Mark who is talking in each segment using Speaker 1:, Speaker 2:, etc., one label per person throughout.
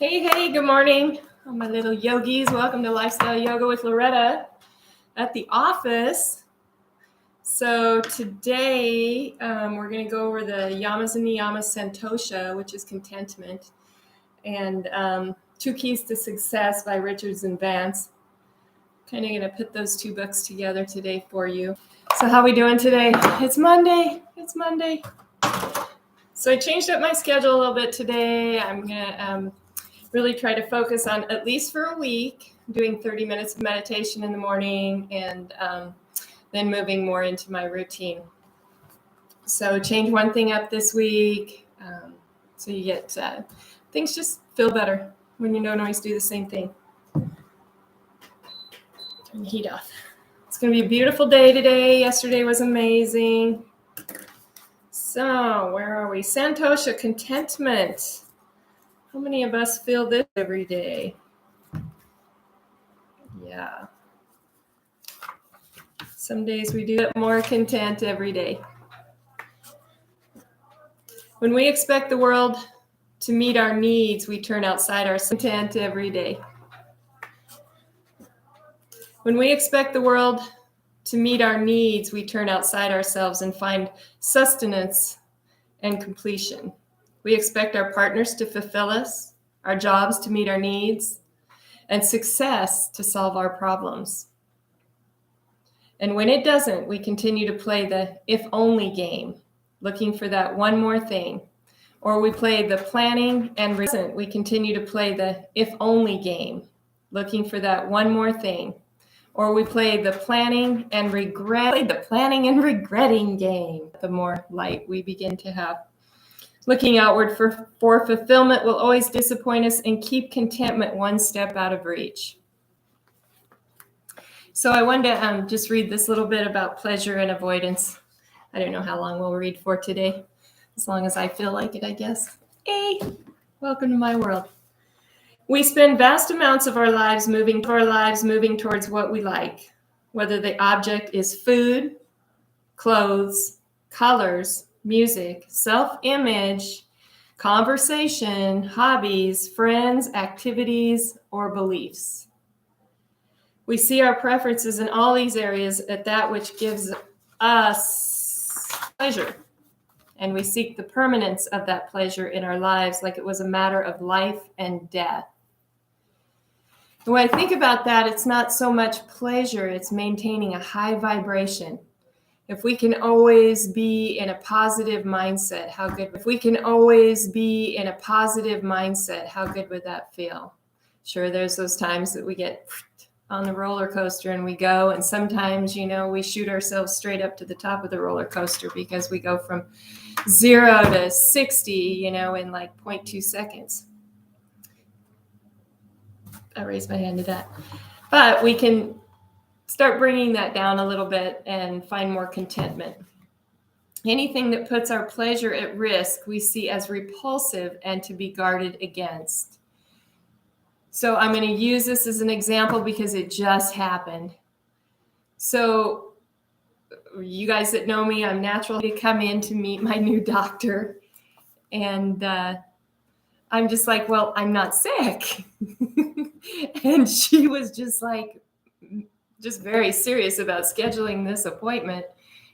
Speaker 1: Hey, good morning, all my little yogis. Welcome to Lifestyle Yoga with Loretta at the office. So today we're going to go over the yamas and niyamas Santosha, which is contentment, and Two Keys to Success by Richards and Vance. Kind of going to put those two books together today for you. So how are we doing today? It's Monday. So I changed up my schedule a little bit today. I'm going to really try to focus on, at least for a week, doing 30 minutes of meditation in the morning and then moving more into my routine. So change one thing up this week so you get things just feel better when you don't always do the same thing. Turn the heat off. It's going to be a beautiful day today. Yesterday was amazing. So where are we? Santosha, contentment. How many of us feel this every day? Yeah. Some days we do get more content every day. When we expect the world to meet our needs, we turn outside our content every day. When we expect the world to meet our needs, we turn outside ourselves and find sustenance and completion. We expect our partners to fulfill us, our jobs to meet our needs, and success to solve our problems. And when it doesn't, we continue to play the if-only game, looking for that one more thing. Or we play the planning and we continue to play the if-only game, looking for that one more thing. Or we play the planning and regretting game. The more light we begin to have. Looking outward for fulfillment will always disappoint us and keep contentment one step out of reach. So I wanted to just read this little bit about pleasure and avoidance. I don't know how long we'll read for today, as long as I feel like it, I guess. Hey, welcome to my world. We spend vast amounts of our lives moving towards what we like, whether the object is food, clothes, colors, music, self-image, conversation, hobbies, friends, activities, or beliefs. We see our preferences in all these areas at that which gives us pleasure, and we seek the permanence of that pleasure in our lives like it was a matter of life and death. And when I think about that, it's not so much pleasure, it's maintaining a high vibration. If we can always be in a positive mindset, how good would that feel? Sure, there's those times that we get on the roller coaster and we go, and sometimes, we shoot ourselves straight up to the top of the roller coaster because we go from 0 to 60, in like 0.2 seconds. I raised my hand to that. But we can start bringing that down a little bit and find more contentment. Anything that puts our pleasure at risk, we see as repulsive and to be guarded against. So I'm going to use this as an example because it just happened. So you guys that know me, I'm naturally to come in to meet my new doctor. And I'm just like, well, I'm not sick. And she was just very serious about scheduling this appointment.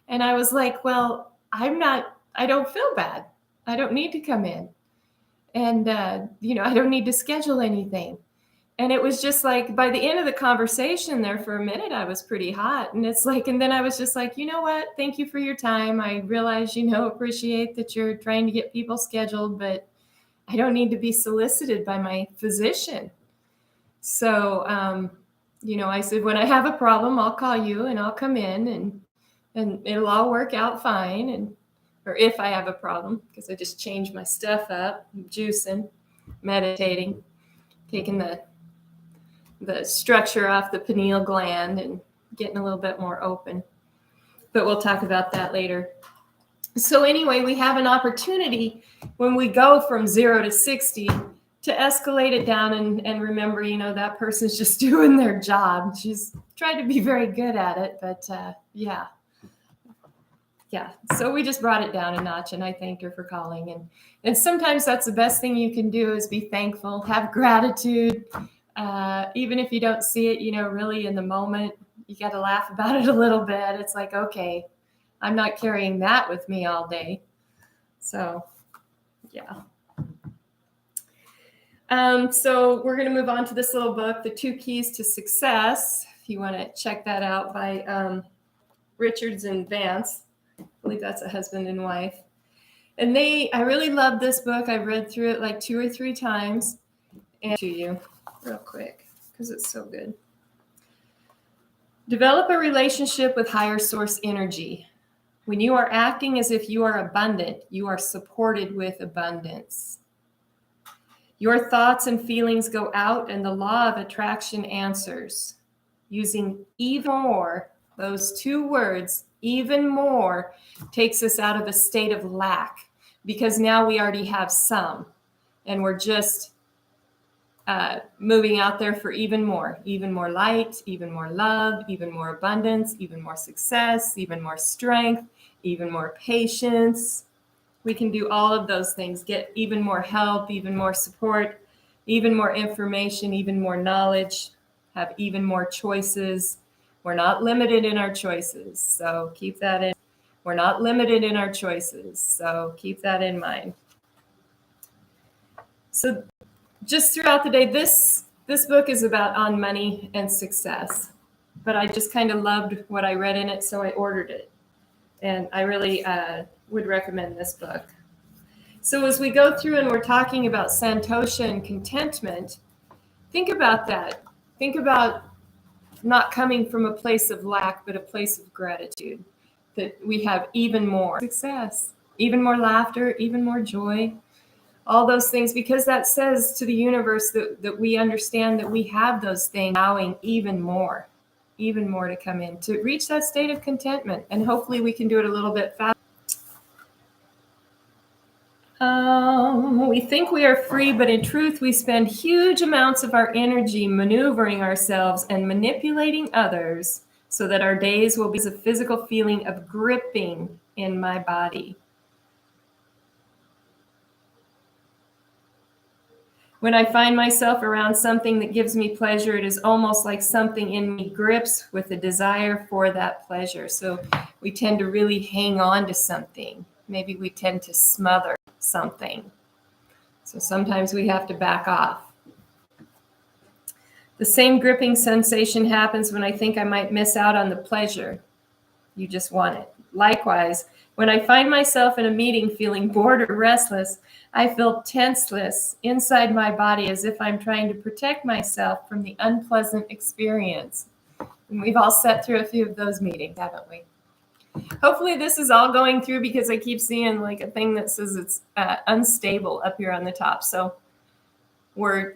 Speaker 1: And I was like, well, I don't feel bad. I don't need to come in. And, I don't need to schedule anything. And it was just like, by the end of the conversation there for a minute, I was pretty hot. And it's like, and then I was just like, you know what? Thank you for your time. I realize, appreciate that you're trying to get people scheduled, but I don't need to be solicited by my physician. So, I said, when I have a problem, I'll call you and I'll come in and it'll all work out fine. Or if I have a problem, because I just changed my stuff up, juicing, meditating, taking the structure off the pineal gland and getting a little bit more open. But we'll talk about that later. So anyway, we have an opportunity when we go from 0 to 60 to escalate it down and remember, that person's just doing their job. She's tried to be very good at it, but yeah, yeah, so we just brought it down a notch, and I thanked her for calling. And sometimes that's the best thing you can do, is be thankful, have gratitude. Even if you don't see it, really in the moment, you got to laugh about it a little bit. It's like, okay, I'm not carrying that with me all day. So, yeah. So we're going to move on to this little book, The 2 Keys to Success. If you want to check that out, by Richards and Vance. I believe that's a husband and wife. And I really love this book. I read through it like 2 or 3 times. And to you real quick, because it's so good. Develop a relationship with higher source energy. When you are acting as if you are abundant, you are supported with abundance. Your thoughts and feelings go out, and the law of attraction answers. Using even more, those 2 words, even more, takes us out of a state of lack, because now we already have some, and we're just moving out there for even more light, even more love, even more abundance, even more success, even more strength, even more patience. We can do all of those things, get even more help, even more support, even more information, even more knowledge, have even more choices. We're not limited in our choices, so keep that in. We're not limited in our choices, so keep that in mind. So just throughout the day, this book is about on money and success, but I just kind of loved what I read in it, so I ordered it. And I really would recommend this book. So as we go through and we're talking about Santosha and contentment, think about that. Think about not coming from a place of lack, but a place of gratitude, that we have even more success, even more laughter, even more joy, all those things, because that says to the universe that we understand that we have those things, allowing even more to come in, to reach that state of contentment. And hopefully we can do it a little bit faster. We think we are free, but in truth, we spend huge amounts of our energy maneuvering ourselves and manipulating others so that our days will be a physical feeling of gripping in my body. When I find myself around something that gives me pleasure, it is almost like something in me grips with a desire for that pleasure. So we tend to really hang on to something. Maybe we tend to smother something. So sometimes we have to back off. The same gripping sensation happens when I think I might miss out on the pleasure. You just want it. Likewise, when I find myself in a meeting feeling bored or restless, I feel tenseness inside my body, as if I'm trying to protect myself from the unpleasant experience. And we've all sat through a few of those meetings, haven't we? Hopefully this is all going through, because I keep seeing like a thing that says it's unstable up here on the top. So we're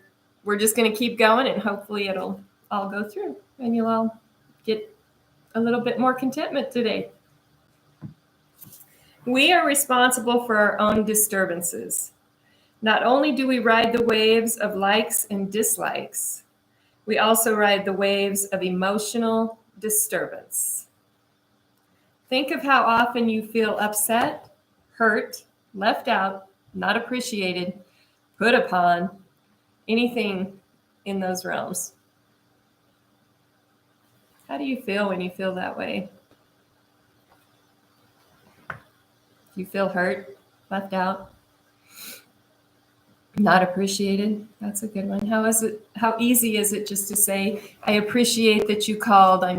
Speaker 1: just going to keep going, and hopefully it'll all go through and you'll all get a little bit more contentment today. We are responsible for our own disturbances. Not only do we ride the waves of likes and dislikes, we also ride the waves of emotional disturbance. Think of how often you feel upset, hurt, left out, not appreciated, put upon, anything in those realms. How do you feel when you feel that way? Do you feel hurt, left out, not appreciated? That's a good one. How easy is it just to say, I appreciate that you called, I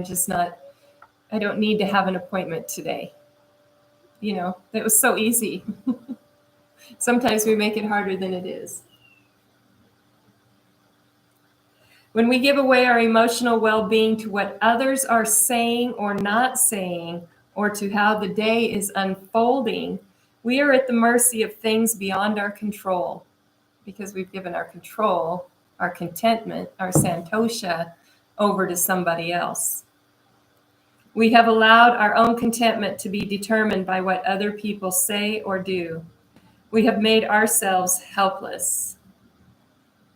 Speaker 1: don't need to have an appointment today. It was so easy. Sometimes we make it harder than it is. When we give away our emotional well-being to what others are saying or not saying, or to how the day is unfolding, we are at the mercy of things beyond our control, because we've given our control, our contentment, our Santosha over to somebody else. We have allowed our own contentment to be determined by what other people say or do. We have made ourselves helpless.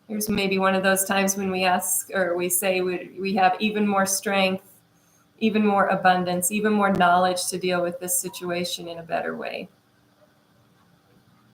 Speaker 1: Here's maybe one of those times when we ask, or we say we have even more strength, even more abundance, even more knowledge to deal with this situation in a better way.